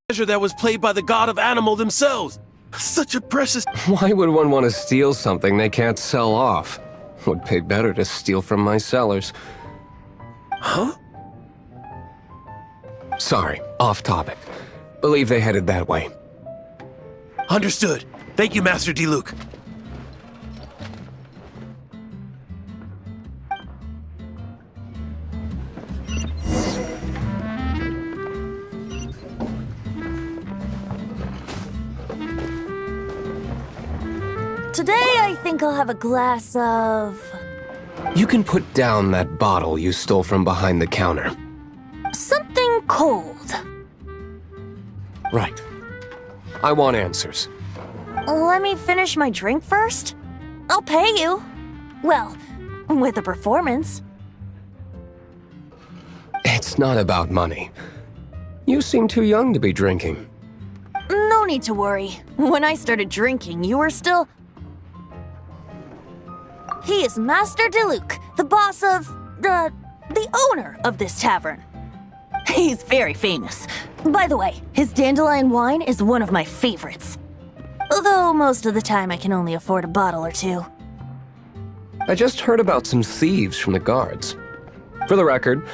treasure that was played by the god of animal themselves. Such a precious... Why would one want to steal something they can't sell off? Would pay better to steal from my sellers. Huh? Sorry, off topic. Believe they headed that way. Understood. Thank you, Master Diluc. Today, I think I'll have a glass of... You can put down that bottle you stole from behind the counter. something cold. Right. I want answers. Let me finish my drink first. I'll pay you. Well, with a performance. It's not about money. You seem too young to be drinking. No need to worry. When I started drinking, you were still... He is Master Diluc, the boss of... the owner of this tavern. He's very famous. By the way, his dandelion wine is one of my favorites. Although most of the time I can only afford a bottle or two. I just heard about some thieves from the guards. For the record,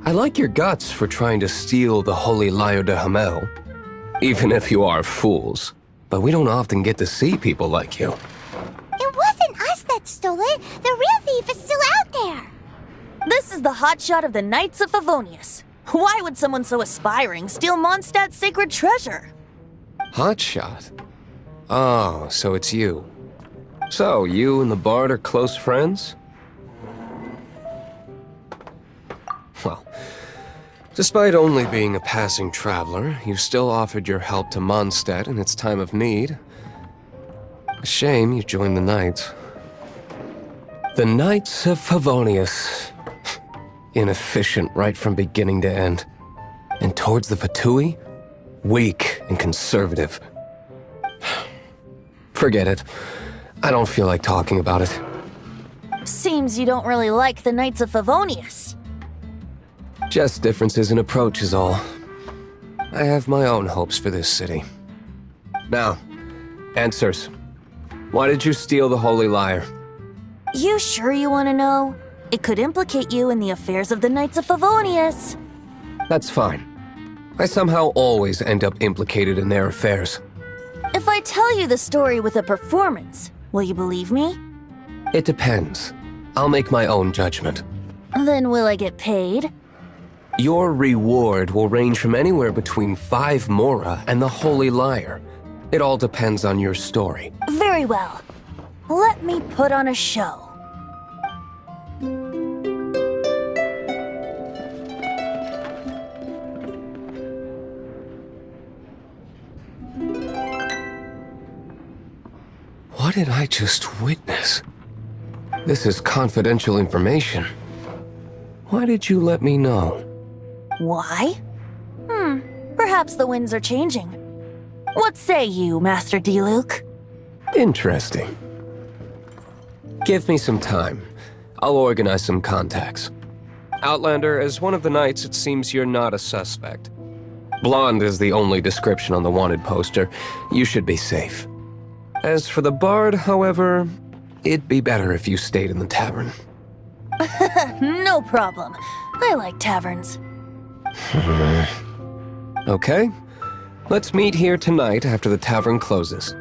I like your guts for trying to steal the Holy Lyre de Hamel. Even if you are fools. But we don't often get to see people like you. It wasn't us that stole it. The real thief is still out there. This is the hotshot of the Knights of Favonius. Why would someone so aspiring steal Mondstadt's sacred treasure? Hotshot? Oh, so it's you. So, you and the Bard are close friends? Well, despite only being a passing traveler, you still offered your help to Mondstadt in its time of need. A shame you joined the Knights. The Knights of Favonius. Inefficient right from beginning to end. And towards the Fatui, weak and conservative. Forget it. I don't feel like talking about it. Seems you don't really like the Knights of Favonius. Just differences in approach is all. I have my own hopes for this city. Now, answers. Why did you steal the Holy Lyre? You sure you want to know? It could implicate you in the affairs of the Knights of Favonius. That's fine. I somehow always end up implicated in their affairs. If I tell you the story with a performance, will you believe me? It depends. I'll make my own judgment. Then will I get paid? Your reward will range from anywhere between 5 Mora and the Holy Lyre. It all depends on your story. Very well. Let me put on a show. What did I just witness? This is confidential information. Why did you let me know? Why? Perhaps the winds are changing. What say you, Master Diluc? Interesting. Give me some time. I'll organize some contacts. Outlander, as one of the knights, it seems you're not a suspect. Blonde is the only description on the wanted poster. You should be safe. As for the Bard, however, it'd be better if you stayed in the tavern. No problem. I like taverns. Okay. Let's meet here tonight after the tavern closes.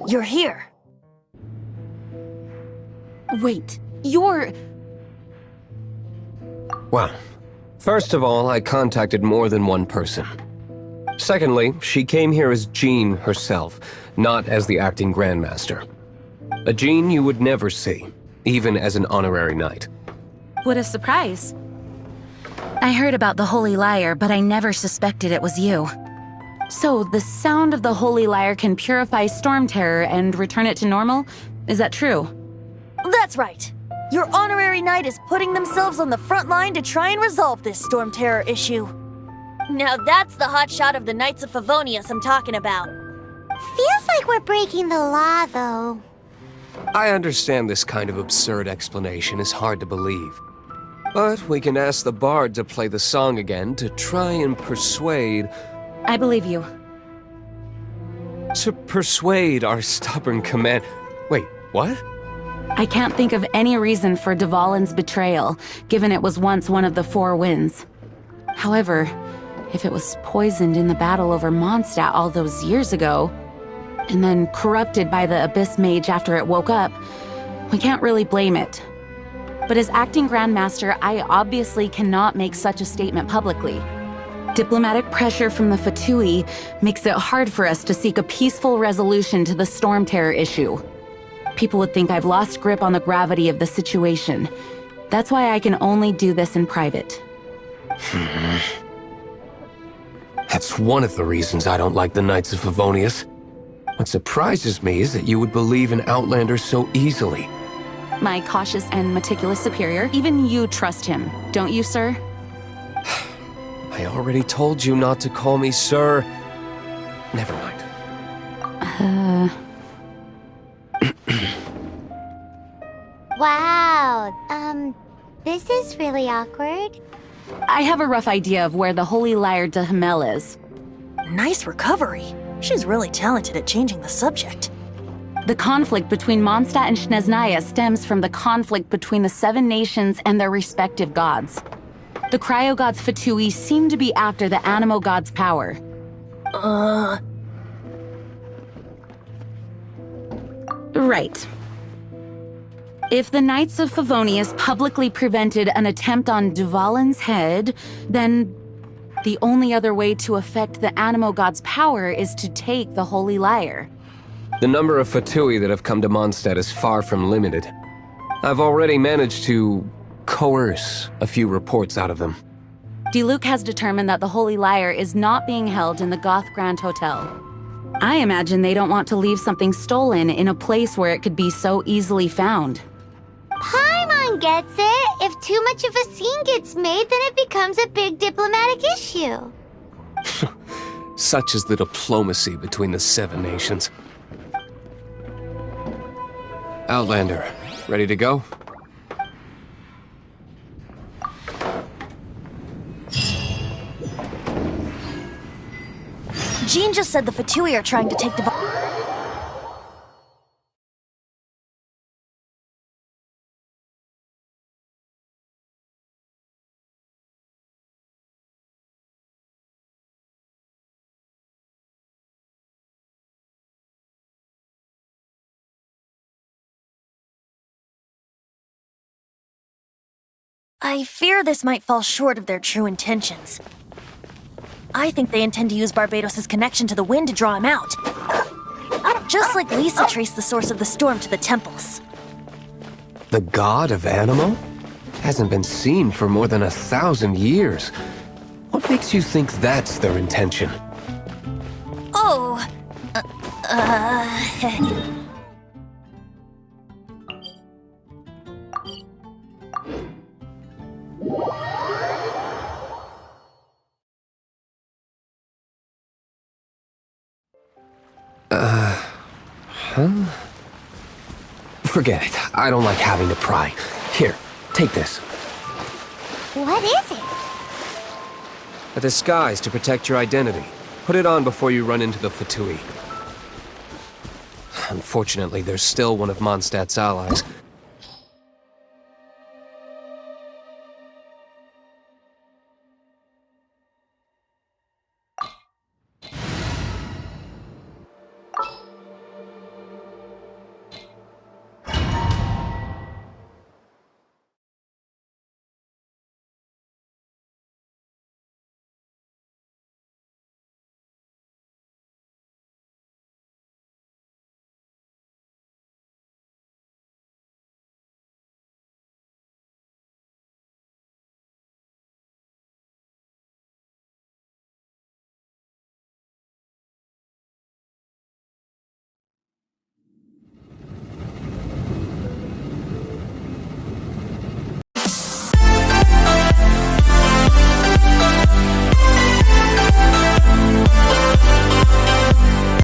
You're here. Wait, you're... Well, first of all, I contacted more than one person. Secondly, she came here as Jean herself, not as the acting Grandmaster. A Jean you would never see, even as an honorary knight. What a surprise. I heard about the Holy Lyre, but I never suspected it was you. So, the sound of the Holy Lyre can purify Storm Terror and return it to normal? Is that true? That's right. Your honorary knight is putting themselves on the front line to try and resolve this Storm Terror issue. Now that's the hotshot of the Knights of Favonius I'm talking about. Feels like we're breaking the law, though. I understand this kind of absurd explanation is hard to believe. But we can ask the bard to play the song again to try and persuade... I believe you. To persuade our stubborn command... Wait, what? I can't think of any reason for Dvalin's betrayal, given it was once one of the Four Winds. However, if it was poisoned in the battle over Mondstadt all those years ago, and then corrupted by the Abyss Mage after it woke up, we can't really blame it. But as acting Grandmaster, I obviously cannot make such a statement publicly. Diplomatic pressure from the Fatui makes it hard for us to seek a peaceful resolution to the Storm Terror issue. People would think I've lost grip on the gravity of the situation. That's why I can only do this in private. That's one of the reasons I don't like the Knights of Favonius. What surprises me is that you would believe in Outlanders so easily. My cautious and meticulous superior, even you trust him, don't you, sir? I already told you not to call me sir. Never mind. Wow, this is really awkward. I have a rough idea of where the Holy Lyre de Himmel is. Nice recovery. She's really talented at changing the subject. The conflict between Mondstadt and Snezhnaya stems from the conflict between the Seven Nations and their respective gods. The cryo-gods Fatui seem to be after the Animo god's power. Right. If the Knights of Favonius publicly prevented an attempt on Dvalin's head, then the only other way to affect the Animo god's power is to take the Holy Lyre. The number of Fatui that have come to Mondstadt is far from limited. I've already managed to coerce a few reports out of them. Diluc has determined that the Holy Lyre is not being held in the Goth Grand Hotel. I imagine they don't want to leave something stolen in a place where it could be so easily found. Paimon gets it. If too much of a scene gets made, then it becomes a big diplomatic issue. Such is the diplomacy between the Seven Nations. Outlander, ready to go? Jean just said the Fatui are trying to take I fear this might fall short of their true intentions. I think they intend to use Barbados' connection to the wind to draw him out. Just like Lisa traced the source of the storm to the temples. The god of Animal? Hasn't been seen for more than 1,000 years. What makes you think that's their intention? Oh, Forget it. I don't like having to pry. Here, take this. What is it? A disguise to protect your identity. Put it on before you run into the Fatui. Unfortunately, there's still one of Mondstadt's allies.